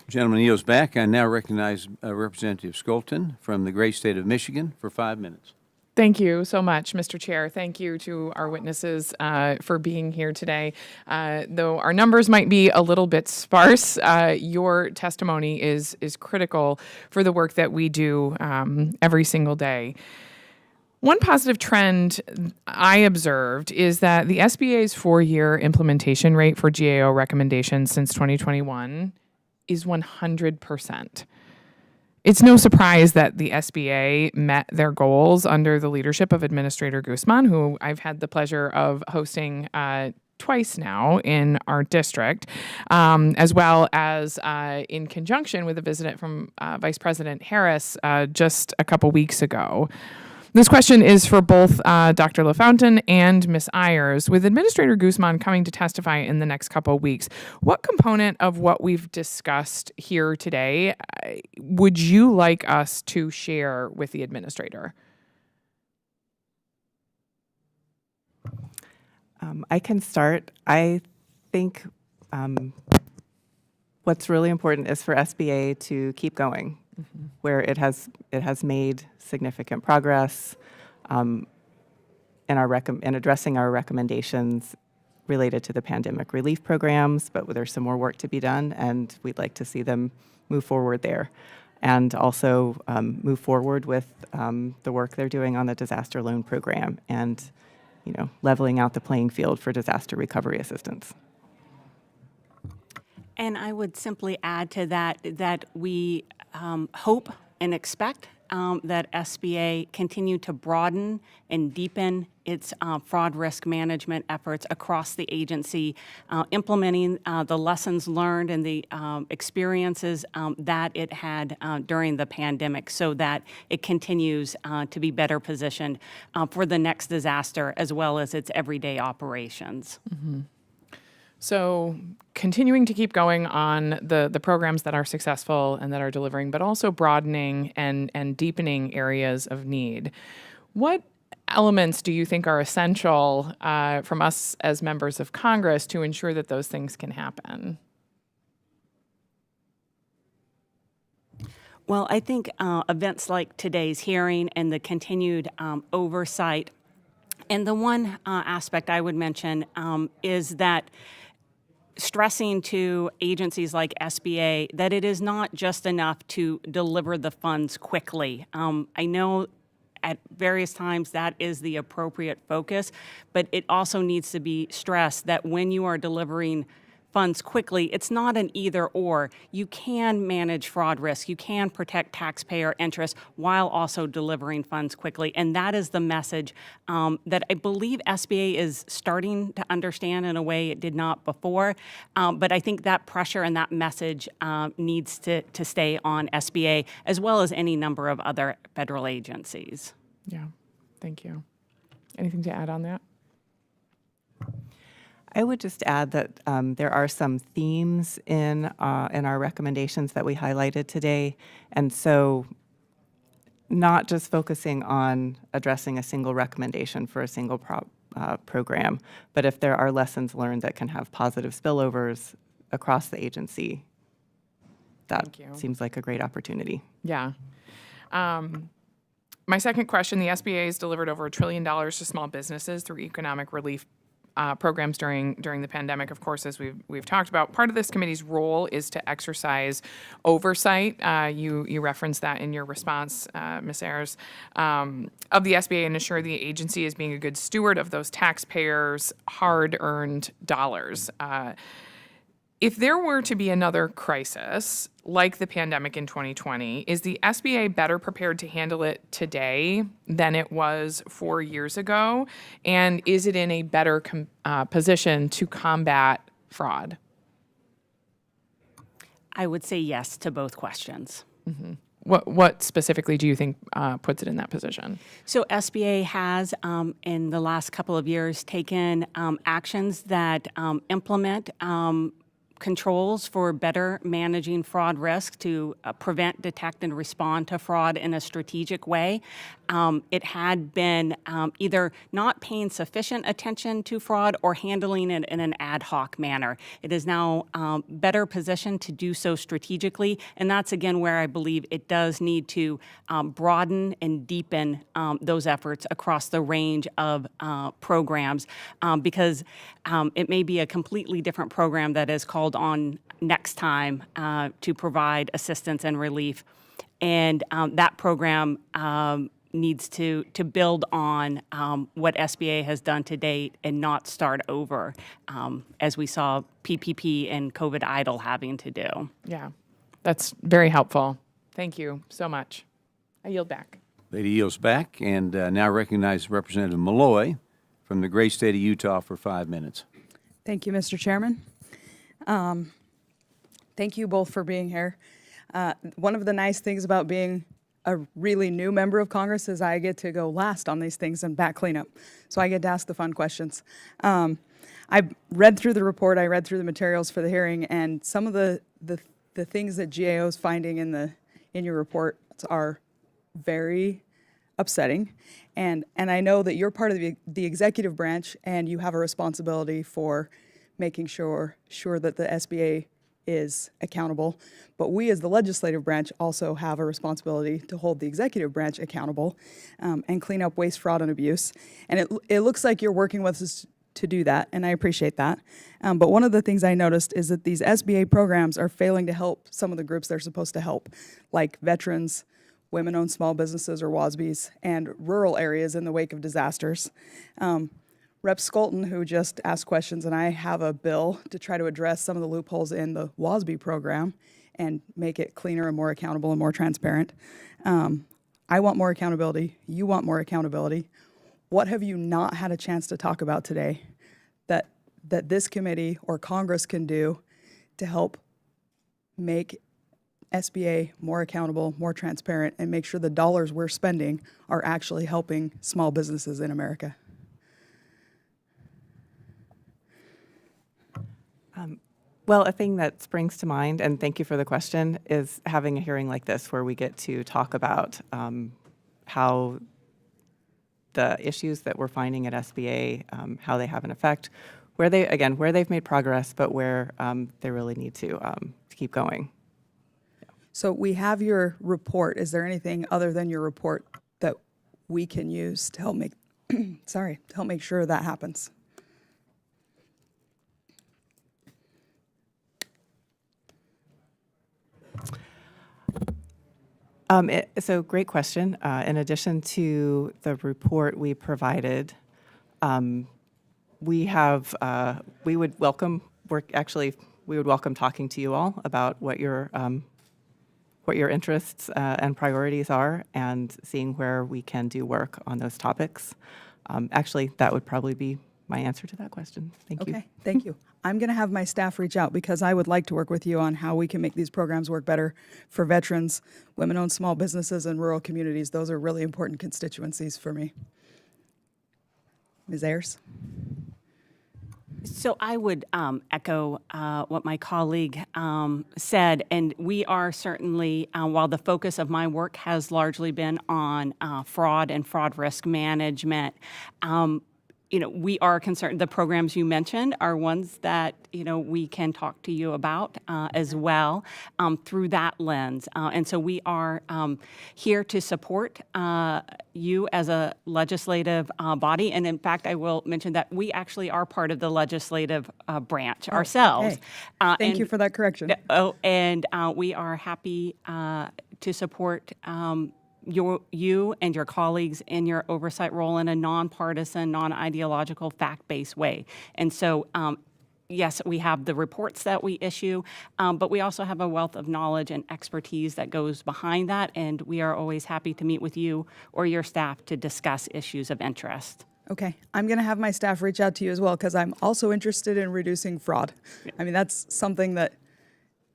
Gentleman yields back. I now recognize Representative Scholten from the great state of Michigan for 5 minutes. Thank you so much, Mr. Chair. Thank you to our witnesses for being here today. Though our numbers might be a little bit sparse, your testimony is critical for the work that we do every single day. One positive trend I observed is that the SBA's 4-year implementation rate for GAO recommendations since 2021 is 100%. It's no surprise that the SBA met their goals under the leadership of Administrator Guzman, who I've had the pleasure of hosting twice now in our district, as well as in conjunction with a visit from Vice President Harris just a couple weeks ago. This question is for both Dr. LaFountain and Ms. Ayers. With Administrator Guzman coming to testify in the next couple of weeks, what component of what we've discussed here today would you like us to share with the administrator? I can start. I think what's really important is for SBA to keep going, where it has made significant progress in addressing our recommendations related to the pandemic relief programs, but there's some more work to be done, and we'd like to see them move forward there, and also move forward with the work they're doing on the disaster loan program and, leveling out the playing field for disaster recovery assistance. And I would simply add to that we hope and expect that SBA continue to broaden and deepen its fraud risk management efforts across the agency, implementing the lessons learned and the experiences that it had during the pandemic, so that it continues to be better positioned for the next disaster as well as its everyday operations. Mm-hmm. So continuing to keep going on the programs that are successful and that are delivering, but also broadening and deepening areas of need. What elements do you think are essential from us as members of Congress to ensure that those things can happen? Well, I think events like today's hearing and the continued oversight, and the one aspect I would mention is that stressing to agencies like SBA that it is not just enough to deliver the funds quickly. I know at various times that is the appropriate focus, but it also needs to be stressed that when you are delivering funds quickly, it's not an either or. You can manage fraud risk. You can protect taxpayer interests while also delivering funds quickly. And that is the message that I believe SBA is starting to understand in a way it did not before. But I think that pressure and that message needs to stay on SBA as well as any number of other federal agencies. Yeah, thank you. Anything to add on that? I would just add that there are some themes in our recommendations that we highlighted today, and so not just focusing on addressing a single recommendation for a single program, but if there are lessons learned that can have positive spillovers across the agency, that seems like a great opportunity. Yeah. My second question, the SBA has delivered over $1 trillion to small businesses through economic relief programs during the pandemic. Of course, as we've talked about, part of this committee's role is to exercise oversight. You referenced that in your response, Ms. Ayers, of the SBA and ensure the agency is being a good steward of those taxpayers' hard-earned dollars. If there were to be another crisis like the pandemic in 2020, is the SBA better prepared to handle it today than it was 4 years ago? And is it in a better position to combat fraud? I would say yes to both questions. Mm-hmm. What specifically do you think puts it in that position? So SBA has, in the last couple of years, taken actions that implement controls for better managing fraud risk to prevent, detect, and respond to fraud in a strategic way. It had been either not paying sufficient attention to fraud or handling it in an ad hoc manner. It is now better positioned to do so strategically, and that's again where I believe it does need to broaden and deepen those efforts across the range of programs because it may be a completely different program that is called on next time to provide assistance and relief. And that program needs to build on what SBA has done to date and not start over, as we saw PPP and COVID EIDL having to do. Yeah, that's very helpful. Thank you so much. I yield back. Lady yields back, and now recognize Representative Maloy from the great state of Utah for 5 minutes. Thank you, Mr. Chairman. Thank you both for being here. One of the nice things about being a really new member of Congress is I get to go last on these things and back cleanup. So I get to ask the fun questions. I read through the report, I read through the materials for the hearing, and some of the things that GAO is finding in your report are very upsetting. And I know that you're part of the executive branch and you have a responsibility for making sure that the SBA is accountable. But we as the legislative branch also have a responsibility to hold the executive branch accountable and clean up waste, fraud, and abuse. And it looks like you're working with us to do that, and I appreciate that. But one of the things I noticed is that these SBA programs are failing to help some of the groups they're supposed to help, like veterans, women-owned small businesses or WASBs, and rural areas in the wake of disasters. Rep. Scholten, who just asked questions, and I have a bill to try to address some of the loopholes in the WASB program and make it cleaner and more accountable and more transparent. I want more accountability. You want more accountability. What have you not had a chance to talk about today that this committee or Congress can do to help make SBA more accountable, more transparent, and make sure the dollars we're spending are actually helping small businesses in America? Well, a thing that springs to mind, and thank you for the question, is having a hearing like this where we get to talk about how the issues that we're finding at SBA, how they have an effect, where they've made progress, but where they really need to keep going. So we have your report. Is there anything other than your report that we can use to help make, to help make sure that happens? So great question. In addition to the report we provided, we would welcome we would welcome talking to you all about what your interests and priorities are, and seeing where we can do work on those topics. Actually, that would probably be my answer to that question. Thank you. Okay, thank you. I'm going to have my staff reach out because I would like to work with you on how we can make these programs work better for veterans, women-owned small businesses, and rural communities. Those are really important constituencies for me. Ms. Ayers? So I would echo what my colleague said, and we are certainly, while the focus of my work has largely been on fraud and fraud risk management, we are concerned. The programs you mentioned are ones that, we can talk to you about as well through that lens. And so we are here to support you as a legislative body. And in fact, I will mention that we actually are part of the legislative branch ourselves. Okay. Thank you for that correction. And we are happy to support you and your colleagues in your oversight role in a nonpartisan, non-ideological, fact-based way. And so, yes, we have the reports that we issue, but we also have a wealth of knowledge and expertise that goes behind that, and we are always happy to meet with you or your staff to discuss issues of interest. Okay, I'm going to have my staff reach out to you as well because I'm also interested in reducing fraud. I mean, that's something that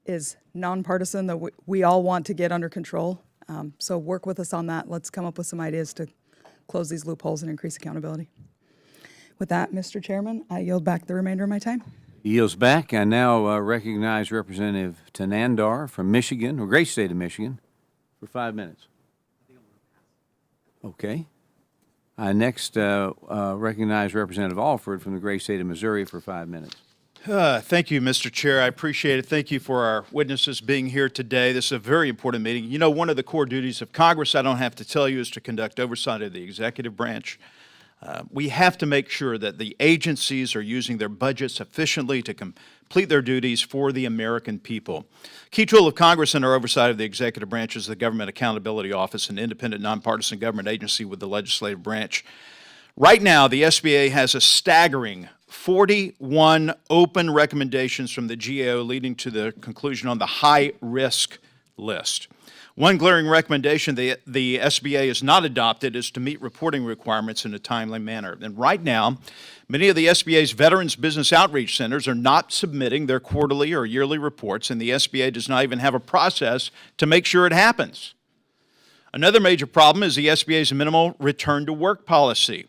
is nonpartisan that we all want to get under control. So work with us on that. Let's come up with some ideas to close these loopholes and increase accountability. With that, Mr. Chairman, I yield back the remainder of my time. He yields back. I now recognize Representative Thanedar from Michigan, or great state of Michigan, for 5 minutes. Okay. I next recognize Representative Alford from the great state of Missouri for 5 minutes. Thank you, Mr. Chair. I appreciate it. Thank you for our witnesses being here today. This is a very important meeting. You know, one of the core duties of Congress, I don't have to tell you, is to conduct oversight of the executive branch. We have to make sure that the agencies are using their budgets efficiently to complete their duties for the American people. Key tool of Congress in our oversight of the executive branch is the Government Accountability Office, an independent, nonpartisan government agency with the legislative branch. Right now, the SBA has a staggering 41 open recommendations from the GAO leading to the conclusion on the high-risk list. One glaring recommendation the SBA has not adopted is to meet reporting requirements in a timely manner. And right now, many of the SBA's Veterans Business Outreach Centers are not submitting their quarterly or yearly reports, and the SBA does not even have a process to make sure it happens. Another major problem is the SBA's minimal return to work policy.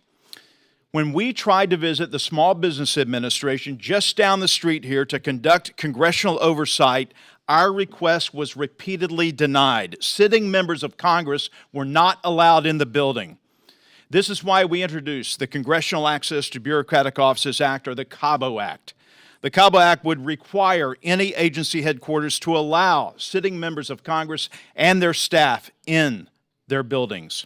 When we tried to visit the Small Business Administration just down the street here to conduct congressional oversight, our request was repeatedly denied. Sitting members of Congress were not allowed in the building. This is why we introduced the Congressional Access to Bureaucratic Offices Act, or the CABO Act. The CABO Act would require any agency headquarters to allow sitting members of Congress and their staff in their buildings.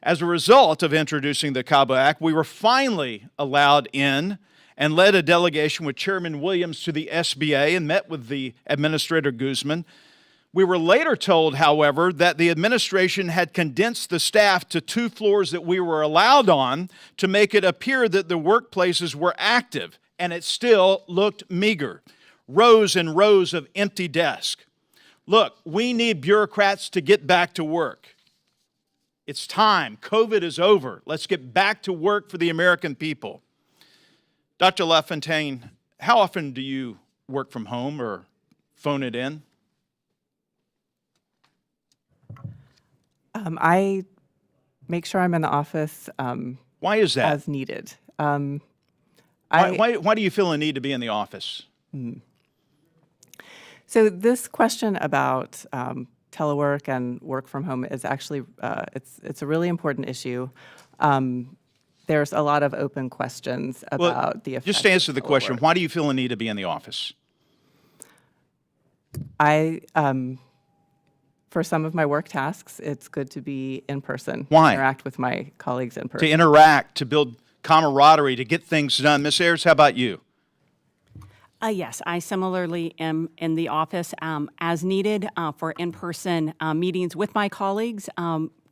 As a result of introducing the CABO Act, we were finally allowed in and led a delegation with Chairman Williams to the SBA and met with the Administrator Guzman. We were later told, however, that the administration had condensed the staff to 2 floors that we were allowed on to make it appear that the workplaces were active, and it still looked meager. Rows and rows of empty desks. Look, we need bureaucrats to get back to work. It's time. COVID is over. Let's get back to work for the American people. Dr. LaFountain, how often do you work from home or phone it in? I make sure I'm in the office Why is that? as needed. Why do you feel a need to be in the office? So this question about telework and work from home is actually, it's a really important issue. There's a lot of open questions about the effects. Just answer the of question, telework. why do you feel a need to be in the office? For some of my work tasks, it's good to be in person. Why? Interact with my colleagues in To person. interact, to build camaraderie, to get things done. Ms. Ayers, how about you? Yes, I similarly am in the office as needed for in-person meetings with my colleagues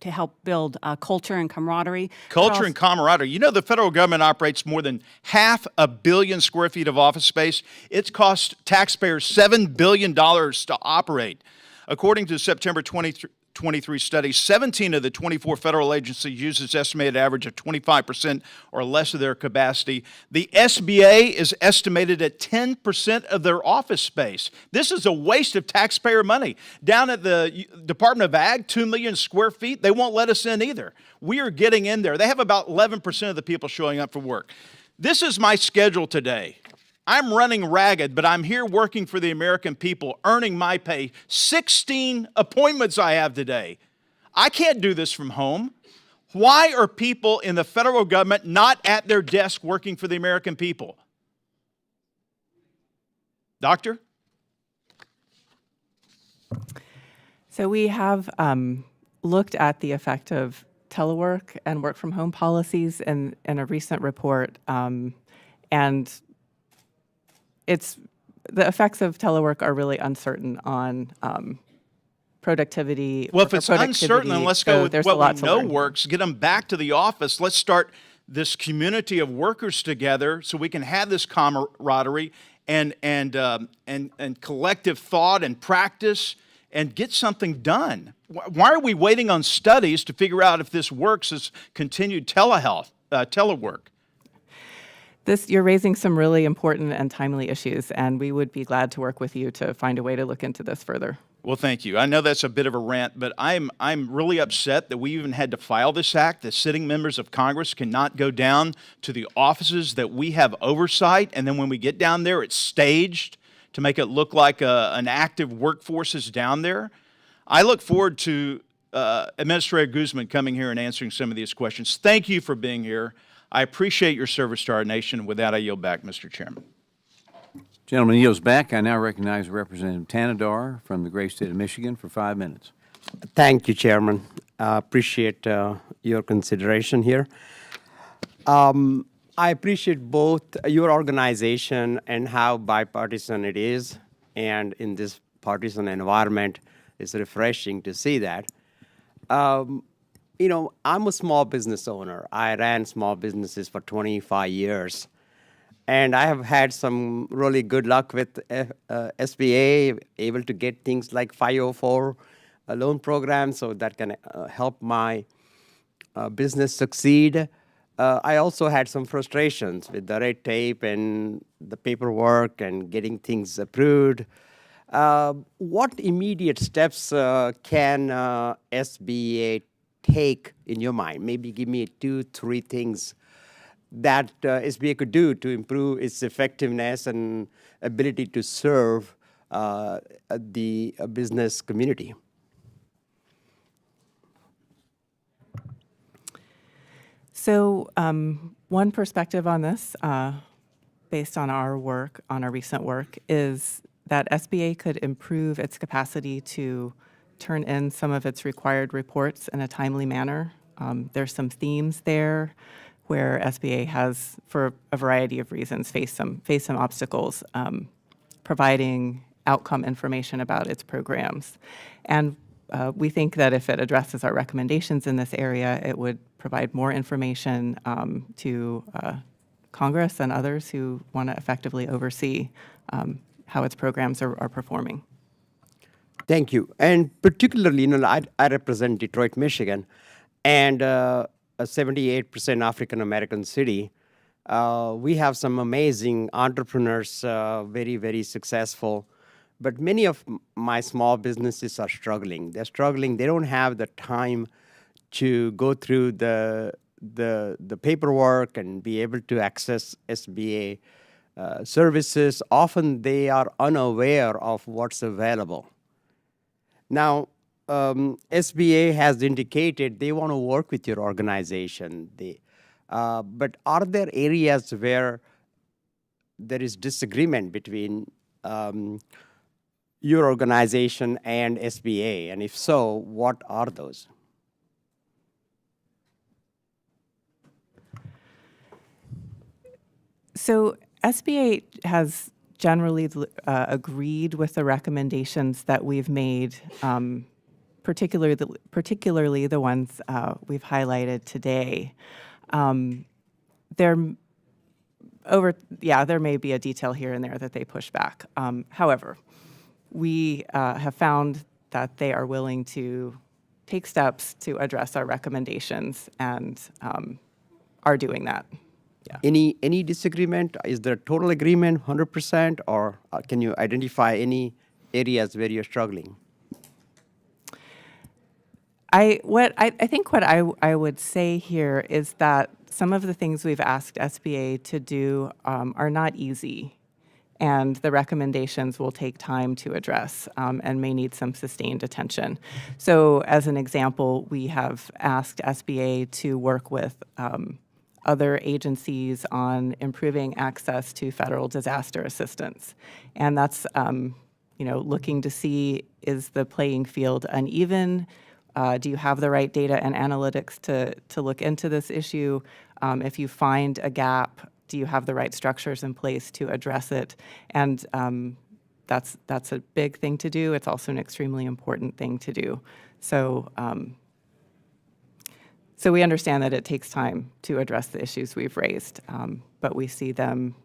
help build culture and camaraderie. Culture and camaraderie. You know, the federal government operates more than 500 million square feet of office space. It's cost taxpayers $7 billion to operate. According to the September 2023 study, 17 of the 24 federal agencies use its estimated average of 25% or less of their capacity. The SBA is estimated at 10% of their office space. This is a waste of taxpayer money. Down at the Department of Ag, 2 million square feet, they won't let us in either. We are getting in there. They have about 11% of the people showing up for work. This is my schedule today. I'm running ragged, but I'm here working for the American people, earning my pay. 16 appointments I have today. I can't do this from home. Why are people in the federal government not at their desk working for the American people? Doctor? So we have looked at the effect of telework and work from home policies in a recent report, and the effects of telework are really uncertain on productivity. Well, if it's uncertain, then let's go with what we know works. Get them back to the office. Let's start this community of workers together so we can have this camaraderie and collective thought and practice and get something done. Why are we waiting on studies to figure out if this works as continued telework? You're raising some really important and timely issues, and we would be glad to work with you to find a way to look into this further. Well, thank you. I know that's a bit of a rant, but I'm really upset that we even had to file this act. The sitting members of Congress cannot go down to the offices that we have oversight, and then when we get down there, it's staged to make it look like an active workforce is down there. I look forward to Administrator Guzman coming here and answering some of these questions. Thank you for being here. I appreciate your service to our nation. With that, I yield back, Mr. Chairman. Gentleman yields back. I now recognize Representative Thanedar from the great state of Michigan for 5 minutes. Thank you, Chairman. Appreciate your consideration here. I appreciate both your organization and how bipartisan it is, and in this partisan environment, it's refreshing to see that. You know, I'm a small business owner. I ran small businesses for 25 years. And I have had some really good luck with SBA, able to get things like 504 loan programs, so that can help my business succeed. I also had some frustrations with the red tape and the paperwork and getting things approved. What immediate steps can SBA take in your mind? Maybe give me 2-3 things that SBA could do to improve its effectiveness and ability to serve the business community. So one perspective on this, based on our work, on our recent work, is that SBA could improve its capacity to turn in some of its required reports in a timely manner. There's some themes there where SBA has, for a variety of reasons, faced some obstacles providing outcome information about its programs. And we think that if it addresses our recommendations in this area, it would provide more information to Congress and others who want to effectively oversee how its programs are performing. Thank you. And particularly, you know, I represent Detroit, Michigan, and a 78% African-American city. We have some amazing entrepreneurs, very, very successful. But many of my small businesses are struggling. They're struggling. They don't have the time to go through the paperwork and be able to access SBA services. Often they are unaware of what's available. Now, SBA has indicated they want to work with your organization. But are there areas where there is disagreement between your organization and SBA? And if so, what are those? So SBA has generally agreed with the recommendations that we've made particularly the ones we've highlighted today. There may be a detail here and there that they push back. However, we have found that they are willing to take steps to address our recommendations and are doing that. Any disagreement? Is there total agreement, 100%, or can you identify any areas where you're struggling? I think what I would say here is that some of the things we've asked SBA to do are not easy, and the recommendations will take time to address and may need some sustained attention. So as an example, we have asked SBA to work with other agencies on improving access to federal disaster assistance. And that's, looking to see, is the playing field uneven? Do you have the right data and analytics to look into this issue? If you find a gap, do you have the right structures in place to address it? And that's a big thing to do. It's also an extremely important thing to do. So, so we understand that it takes time to address the issues we've raised, but we do see them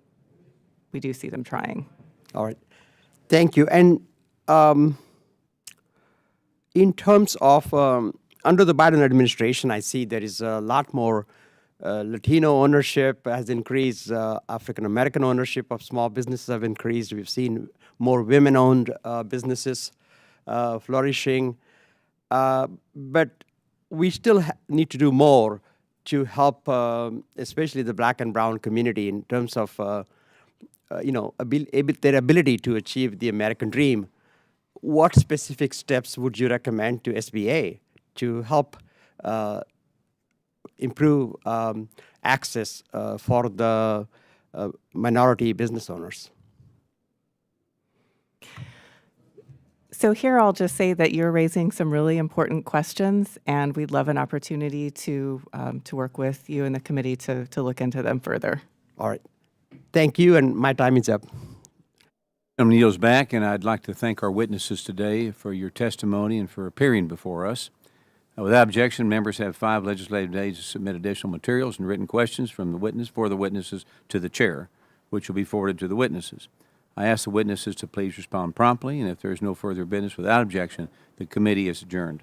trying. All right. Thank you. And in terms of, under the Biden administration, I see there is a lot more Latino ownership has increased, African-American ownership of small businesses have increased. We've seen more women-owned businesses flourishing. But we still need to do more to help, especially the Black and brown community, in terms of their ability to achieve the American dream. What specific steps would you recommend to SBA to help improve access for the minority business owners? So here I'll just say that you're raising some really important questions, and we'd love an opportunity to work with you and the committee to look into them further. All right. Thank you, and my time is up. I'm Niels back, and I'd like to thank our witnesses today for your testimony and for appearing before us. Without objection, members have 5 legislative days to submit additional materials and written questions for the witnesses to the chair, which will be forwarded to the witnesses. I ask the witnesses to please respond promptly, and if there is no further business without objection, the committee is adjourned.